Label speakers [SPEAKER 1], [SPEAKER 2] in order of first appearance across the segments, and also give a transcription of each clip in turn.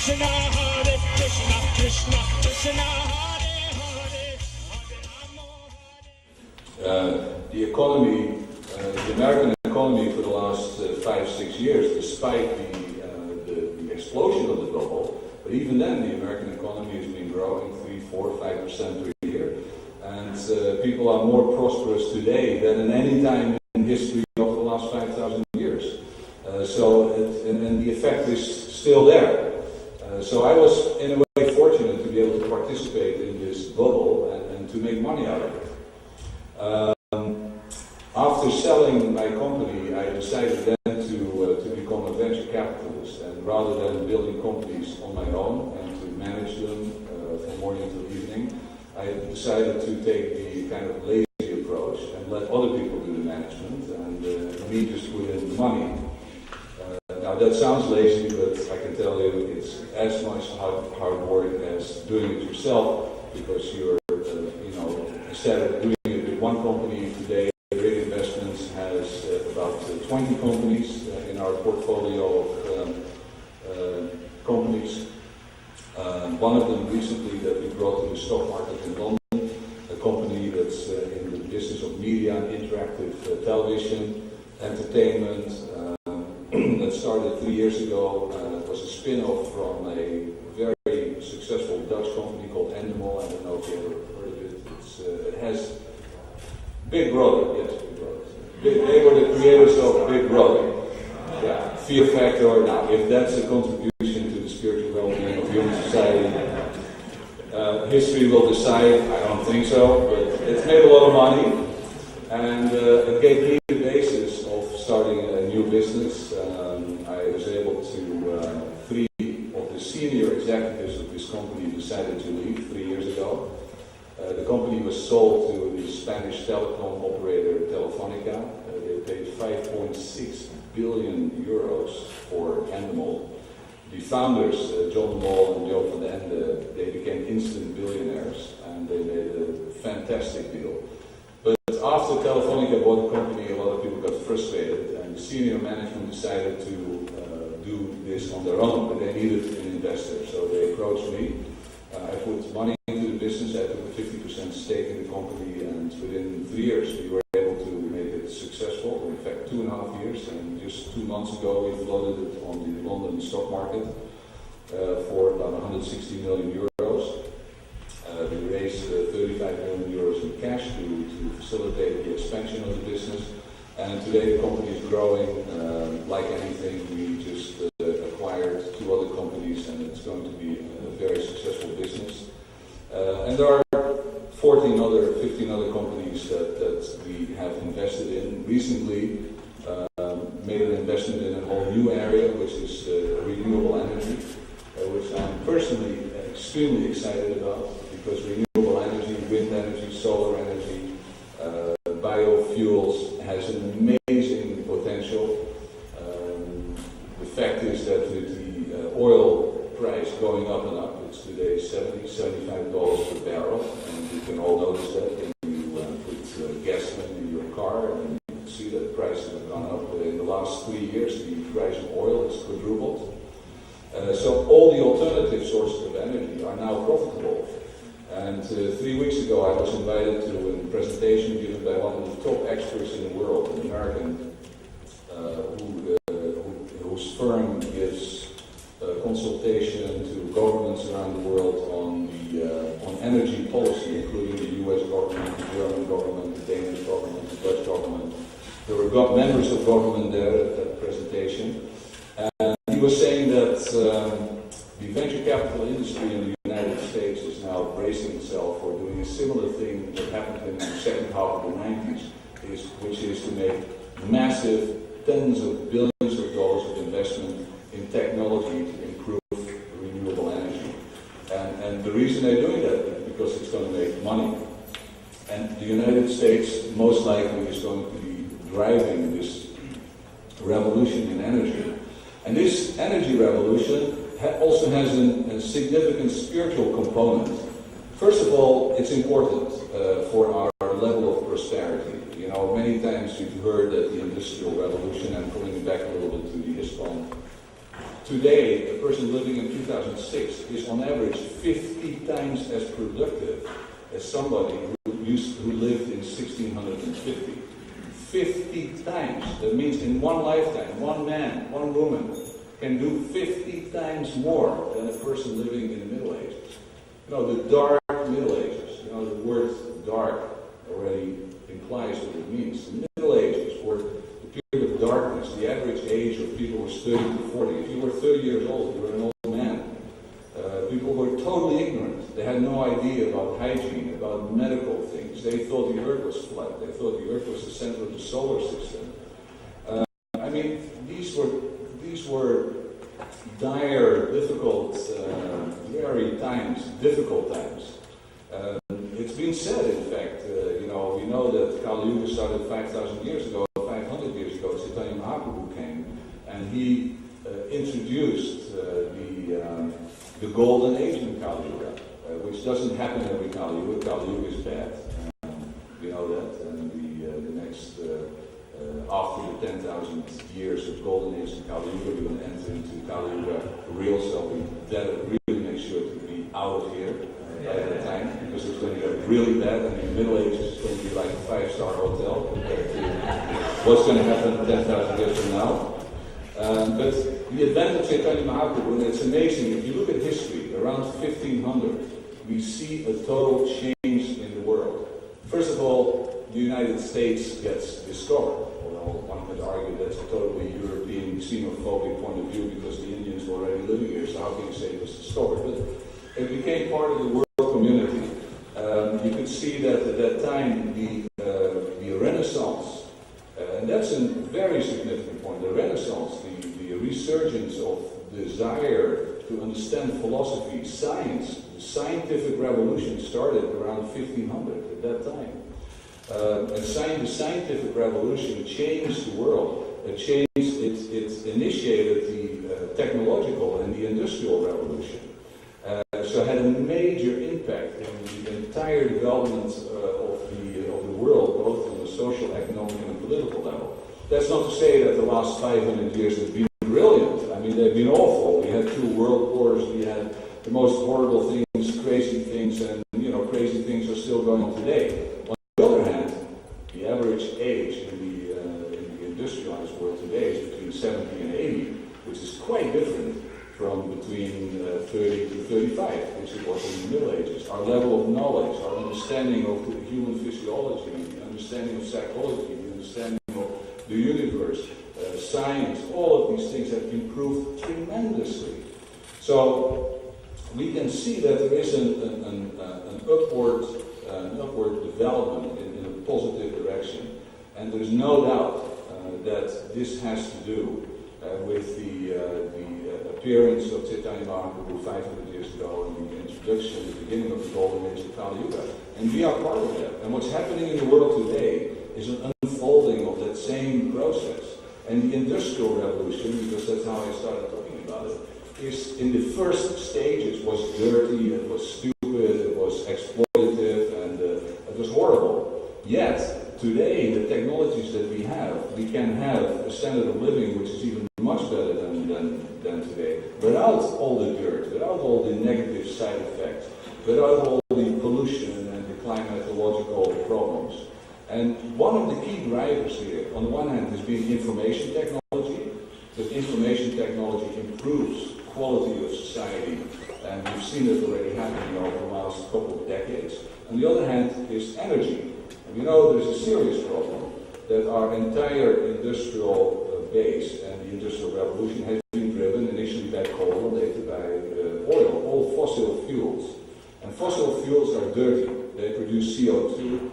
[SPEAKER 1] The economy, the American economy for the last 5-6 years, despite the explosion of the bubble, but even then the American economy has been growing 3, 4, 5% per year, and people are more prosperous today than in any time in history of the last 5,000 years. And the effect is still there. So I was in a way fortunate to be able to participate in this bubble and to make money out of it. After selling my company, I decided then to become a venture capitalist, and rather than building companies on my own and to manage them from morning till evening, I decided to take the kind of lazy approach and let other people do the management, and me just put in the money. Now that sounds lazy, but I can tell you it's as much hard work as doing it yourself, because you're, instead of doing it with one company today, Great Investments has about 20 companies in our portfolio of companies. One of them recently that we brought to the stock market in London, a company that's in the business of media and interactive television, entertainment, that started 3 years ago. It was a spin-off from a very successful Dutch company called Endemol. I don't know if you ever heard of it. It has Big Brother, yes, Big Brother. They were the creators of Big Brother. Yeah, Fear Factor. Now, if that's a contribution to the spiritual well-being of human society, history will decide. I don't think so, but it's made a lot of money, and it gave me the basis of starting a new business. I was able to, 3 of the senior executives of this company decided to leave 3 years ago. The company was sold to the Spanish telecom operator Telefónica. They paid 5.6 billion euros for Endemol. The founders, John de Mol and Joop van den Ende, they became instant billionaires, and they made a fantastic deal. But after Telefónica bought the company, a lot of people got frustrated, and the senior management decided to do this on their own, but they needed an investor, so they approached me. I put money into the business. I took a 50% stake in the company, and within 3 years we were able to make it successful. In fact, 2.5 years, and just 2 months ago we floated it on the London stock market for about 160 million euros. We raised 35 million euros in cash to facilitate the expansion of the business, and today the company is growing like anything. We just acquired 2 other companies, and it's going to be a very successful business. And there are 15 other companies that we have invested in. Recently made an investment in a whole new area, which is renewable energy, which I'm personally extremely excited about, because renewable energy, wind energy, solar energy, biofuels has an amazing potential. The fact is that with the oil price going up and up, it's today $70–75 per barrel, and you can all notice that when you put gasoline in your car, and you can see that prices have gone up. In the last 3 years, the price of oil has quadrupled. So all the alternative sources of energy are now profitable. And 3 weeks ago, I was invited to a presentation given by one of the top experts in the world, an American, whose firm gives consultation to governments around the world on energy policy, including the U.S. government, the German government, the Danish government, the Dutch government. There were members of government there at that presentation, and he was saying that the venture capital industry in the United States is now bracing itself for doing a similar thing that happened in the second half of the 90s, which is to make massive tens of billions of dollars of investment in technology to improve renewable energy. And the reason they're doing that is because it's going to make money. And the United States most likely is going to be driving this revolution in energy. And this energy revolution also has a significant spiritual component. First of all, it's important for our level of prosperity. You know, many times you've heard that the Industrial Revolution, I'm pulling back a little bit to the ISKCON Today, a person living in 2006 is on average 50 times as productive as somebody who lived in 1650. 50 times. That means in one lifetime, one man, one woman can do 50 times more than a person living in the Middle Ages. You know, the dark Middle Ages, you know, the word dark already implies what it means. The Middle Ages were the period of darkness. The average age of people was 30 to 40. If you were 30 years old, you were an old man. People were totally ignorant. They had no idea about hygiene, about medical things. They thought the earth was flat. They thought the earth was the center of the solar system. I mean, these were dire, difficult, difficult times. It's been said, in fact, we know that Kali Yuga started 5,000 years ago, 500 years ago. Chaitanya Mahaprabhu came, and he introduced the golden age in Kali Yuga, which doesn't happen every Kali Yuga. Kali Yuga is bad. We know that, and the next, after the 10,000 years of golden age in Kali Yuga, we're going to enter into Kali Yuga real, so we better really make sure to be out of here at that time, because it's going to get really bad, and in the Middle Ages it's going to be like a 5-star hotel compared to what's going to happen 10,000 years from now. But the advent of Chaitanya Mahaprabhu, and it's amazing, if you look at history, around 1500, we see a total change in the world. First of all, the United States gets discovered. Although one could argue that's a totally European xenophobic point of view because the Indians were already living here, so how can you say it was discovered? But it became part of the world community. You could see that at that time the Renaissance, and that's a very significant point, the Renaissance, the resurgence of desire to understand philosophy, science, the scientific revolution started around 1500 at that time. And the scientific revolution changed the world. It initiated the technological and the industrial revolution. So it had a major impact in the entire development of the world, both on the social, economic, and political level. That's not to say that the last 500 years have been brilliant. I mean, they've been awful. We had 2 world wars. We had the most horrible things, crazy things, and crazy things are still going on today. On the other hand, the average age in the industrialized world today is between 70 and 80, which is quite different from between 30 to 35, which it was in the Middle Ages. Our level of knowledge, our understanding of the human physiology, the understanding of psychology, the understanding of the universe, science, all of these things have improved tremendously. So we can see that there is an upward development in a positive direction, and there's no doubt that this has to do with the appearance of Chaitanya Mahaprabhu 500 years ago and the introduction, the beginning of the golden age of Kali Yuga. And we are part of that. And what's happening in the world today is an unfolding of that same process. And the Industrial Revolution, because that's how I started talking about it, is in the first stages was dirty, it was stupid, it was exploitative, and it was horrible. Yet, today, the technologies that we can have a standard of living which is even much better than today, without all the dirt, without all the negative side effects, without all the pollution and the climatological problems. And one of the key drivers here, on the one hand, has been information technology, but information technology improves quality of society, and we've seen it already happening over the last couple of decades. On the other hand, is energy. And there's a serious problem that our entire industrial base and the Industrial Revolution has been driven initially by coal and later by oil, all fossil fuels. And fossil fuels are dirty. They produce CO2,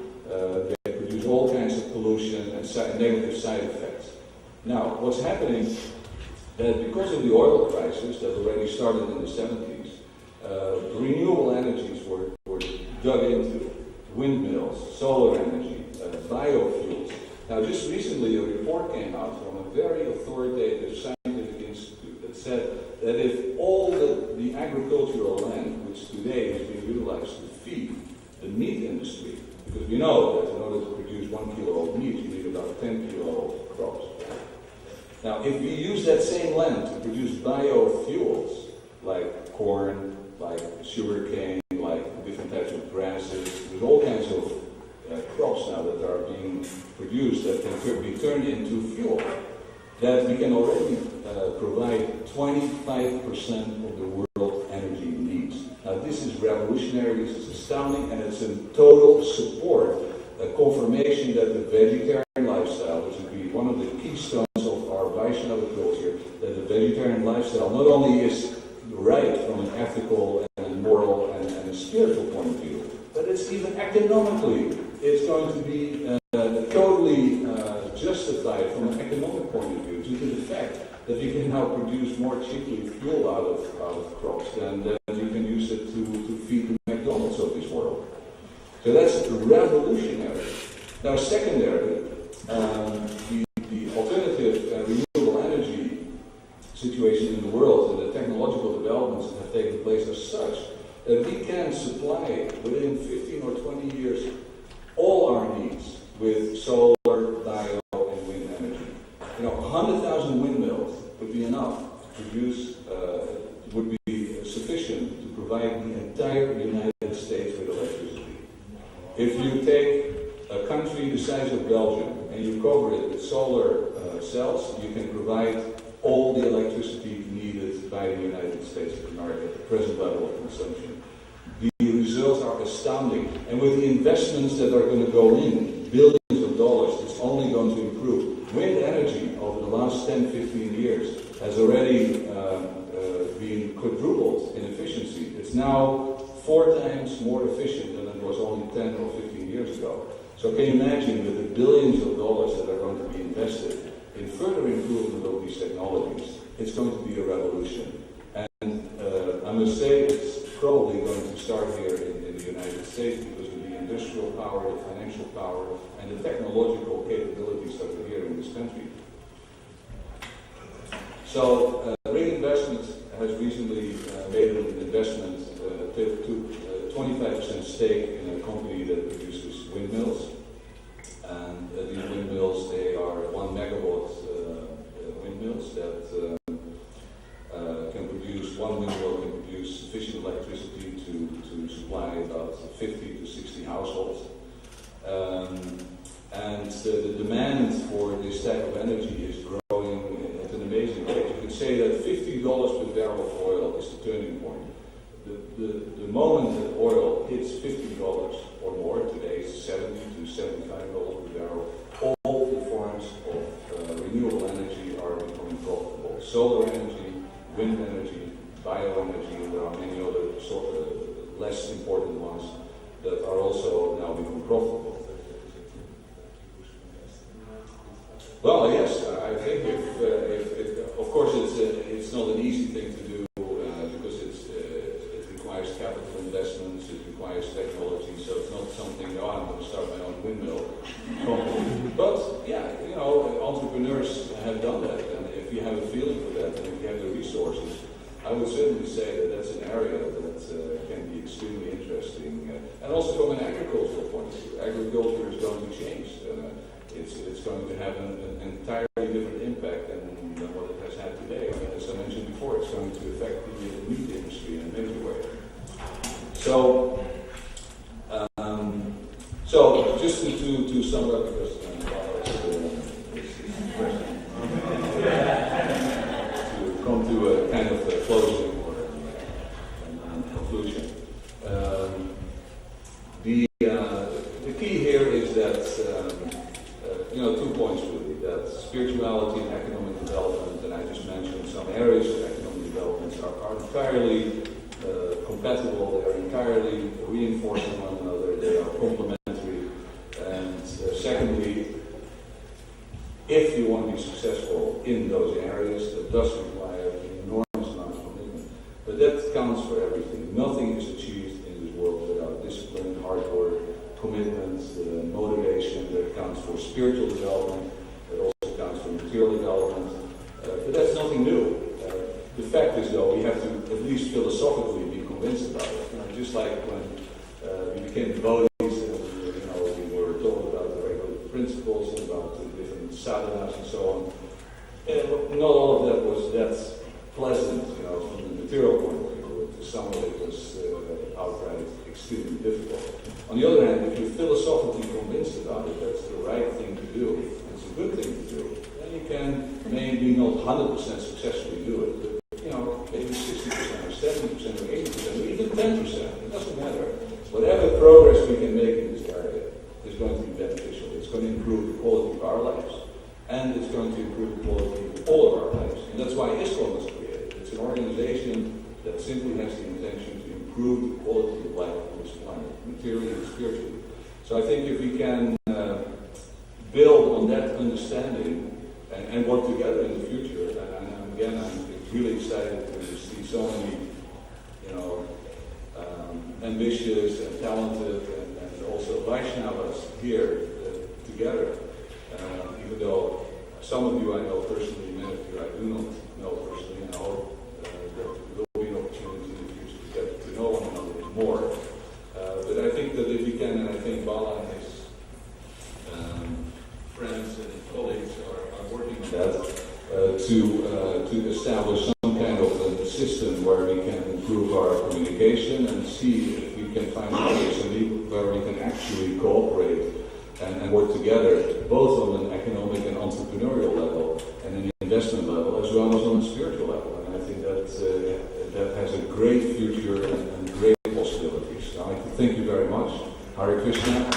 [SPEAKER 1] they produce all kinds of pollution and negative side effects. Now, what's happening that because of the oil crisis that already started in the 70s, renewable energies were dug into. Windmills, solar energy, biofuels. Now, just recently a report came out from a very authoritative scientific institute that said that if all the agricultural land, which today is being utilized to feed the meat industry, because we know that in order to produce 1 kilo of meat, you need about 10 kilo of crops. Now, if we use that same land to produce biofuels, like corn, like sugarcane, like different types of grasses, there's all kinds of crops now that are being produced that can be turned into fuel, that we can already provide 25% of the world energy needs. Now, this is revolutionary, this is astounding, and it's in total support, a confirmation that the vegetarian lifestyle, which would be one of the keystones of our Vaishnava culture, that the vegetarian lifestyle not only is right from an ethical and moral and a spiritual point of view, but it's even economically, it's going to be totally justified from an economic point of view due to the fact that you can now produce more cheaply fuel out of crops than you can use it to feed the McDonald's of this world. So that's revolutionary. Now, secondary, the alternative renewable energy situation in the world and the technological developments that have taken place are such that we can supply within 15 or 20 years all our needs with solar, bio, and wind energy. 100,000 windmills would be enough to produce, would be sufficient to provide the entire United States with electricity. If you take a country the size of Belgium and you cover it with solar cells, you can provide all the electricity needed by the United States of America at the present level of consumption. The results are astounding, and with the investments that are going to go in, billions of dollars, it's only going to improve. Wind energy over the last 10, 15 years has already been quadrupled in efficiency. It's now 4 times more efficient than it was only 10 or 15 years ago. So can you imagine with the billions of dollars that are going to be invested in further improvement of these technologies, it's going to be a revolution. And I must say it's probably going to start here in the United States because of the industrial power, the financial power, and the technological capabilities that are here in this country. So Ring Investment has recently made an investment, took 25% stake in a company that produces windmills. And these windmills, they are 1 megawatt windmills that can produce, one windmill can produce sufficient electricity to supply about 50 to 60 households. And the demand for this type of energy is growing at an amazing rate. You could say that $50 per barrel of oil is the turning point. The moment that oil hits $50 or more, today it's $70 to $75 per barrel, all the forms of renewable energy are becoming profitable. Solar energy, wind energy, bioenergy, and there are many other less important ones that are also now becoming profitable. Well, yes, I think if of course it's not an easy thing to do because it requires capital investments, it requires technology, so it's not something, I'm going to start my own windmill company. But yeah, entrepreneurs have done that, and if you have a feeling for that, and if you have the resources, I would certainly say that that's an area that can be extremely interesting, and also from an agricultural point of view. Agriculture is going to change. It's going to have an entirely different impact than what it has had today. I mean, as I mentioned before, it's going to affect the meat industry in a major way. So just to sum up, because to come to a kind of a closing or conclusion. The key here is that 2 points really, that spirituality and economic development, and I just mentioned some areas of economic development are entirely compatible, they are entirely reinforcing one another, they are complementary, and secondly, if you want to be successful in those areas, that does require an enormous amount of commitment. But that counts for everything. Nothing is achieved in this world without discipline, hard work, commitment, motivation. That counts for spiritual development, that also counts for material development. But that's nothing new. The fact is, though, we have to at least philosophically be convinced about it. Just like when we became devotees, we were told about the regular principles and about the different sadhanas and so on. Not all of that was that pleasant, from the material point of view. Some of it was outright extremely difficult. On the other hand, if you're philosophically convinced about it, that's the right thing to do, it's a good thing to do, then you can maybe not 100% successfully do it, but maybe 60% or 70% or 80% or even 10%, it doesn't matter. Whatever progress we can make in this area is going to be beneficial. It's going to improve the quality of our lives, and it's going to improve the quality of all of our lives. And that's why ISKCON was created. It's an organization that simply has the intention to improve the quality of life on this planet, materially and spiritually. So I think if we can build on that understanding and work together in the future, and again, I'm really excited to see so many, ambitious and talented and also Vaishnavas here together. Even though some of you I know personally, many of you I do not know personally, and I hope that there will be an opportunity in the future to get to know one another more. But I think that if we can, and I think Bala and his friends and colleagues are working on that, to establish some kind of a system where we can improve our communication and see if we can find ways where we can actually cooperate and work together, both on an economic and entrepreneurial level, and an investment level, as well as on a spiritual level. And I think that has a great future and great possibilities. So I'd like to thank you very much. Hare Krishna.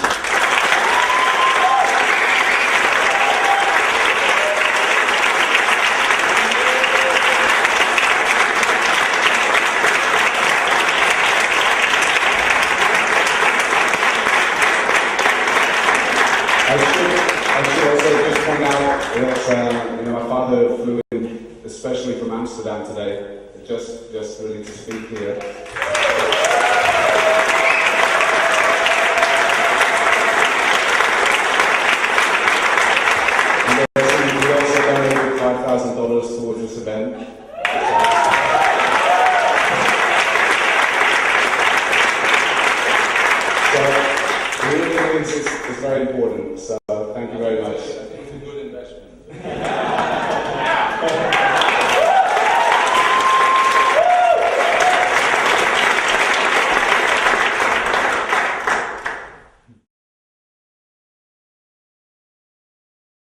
[SPEAKER 2] I should also just point out that my father flew in especially from Amsterdam today, just really to speak here. And we also donated $5,000 towards this event. So the audience is very important. So